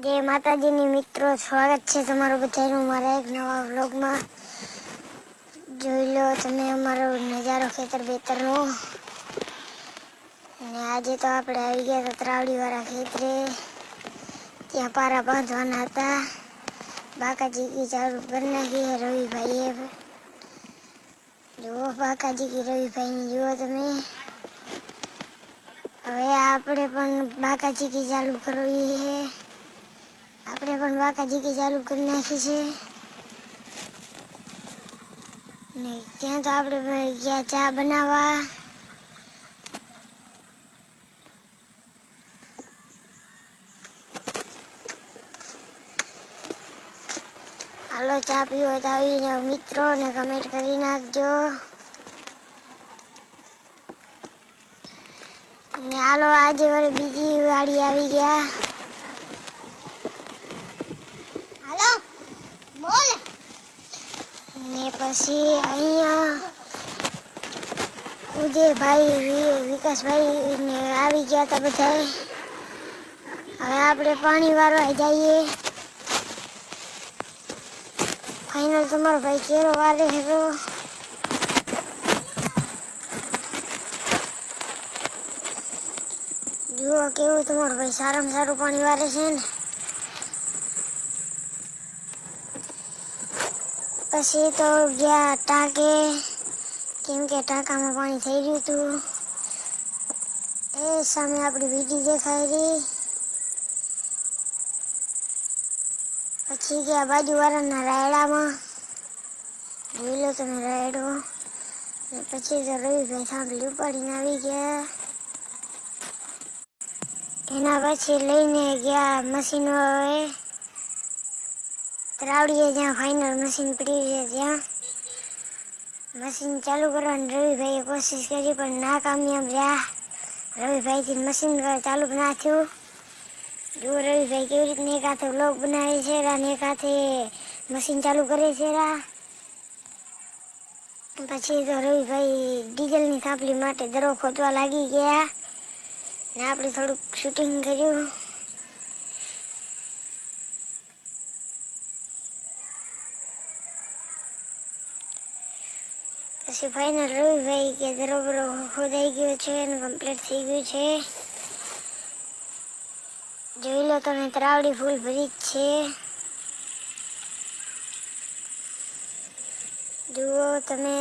जय माताजी नी मित्रों, स्वागत है तमारो बधाईनो मारा एक नवा व्लॉगમાં। જોઈ લો તમે અમારો નજારો ખેતર બેતરનો। અને આજે તો આપણે આવી ગયા હતા ત્રાવડીવાળા ખેતરે। ત્યાં પારા બાંધવાના હતા। બાકાજી કી ચાલુ કરી નાખી હે રવિભાઈએ। જુઓ બાકાજી કી રવિભાઈની જુઓ તમે। હવે આપણે પણ બાકાજી કી ચાલુ કરવી હે। આપણે પણ બાકાજી કી ચાલુ કરી નાખી છે। ને ત્યાં તો આપણે ગયા ચા બનાવવા। હાલો ચા પીવો તો આવીને મિત્રો ને કમેન્ટ કરી નાખજો। ને હાલો આજે વળી બીજી વાડી આવી ગયા। હાલો બોલ। ને પછી અહીંયા ઉદયભાઈ વિકાસભાઈ ને આવી ગયા હતા બધાય। હવે આપણે પાણી વાળવા જઈએ। ફાઇનલ તમારો ભાઈ કેરો વારે હેરો। જુઓ કેવું તમારો ભાઈ સારામાં સારું પાણી વારે છે ને। પછી તો ગયા ટાંકે, કેમ કે ટાંકામાં પાણી થઈ ગયું હતું। એ સામે આપણી વીટી દેખાઈ રહી। પછી ગયા બાજુવાળાના રાયડામાં, જોઈ લો તમે રાયડો। ને પછી તો રવિભાઈ સાંભળી ઉપાડીને આવી ગયા। એના પછી લઈને ગયા મશીન વાળાએ ત્રાવડીએ, જ્યાં ફાઇનલ મશીન પડી છે ત્યાં મશીન ચાલુ કરવાની રવિભાઈએ કોશિશ કરી પણ નાકામયાબ રહ્યા। રવિભાઈથી મશીન ચાલુ ના થયું। જો રવિભાઈ કેવી રીતને એક હાથે વ્લોગ બનાવે છે અને એક હાથે મશીન ચાલુ કરે છે। પછી તો રવિભાઈ ડીઝલની થાંભલી માટે દરો ખોદવા લાગી ગયા ને આપણે થોડુંક શૂટિંગ કર્યું। પછી ફાઇનલ રવિભાઈ કે દરો બરો ખોદાઈ ગયો છે અને કમ્પ્લીટ થઈ ગયું છે। જોઈ લો તમે ત્રાવડી ફૂલ ભરી જ છે। જુઓ તમે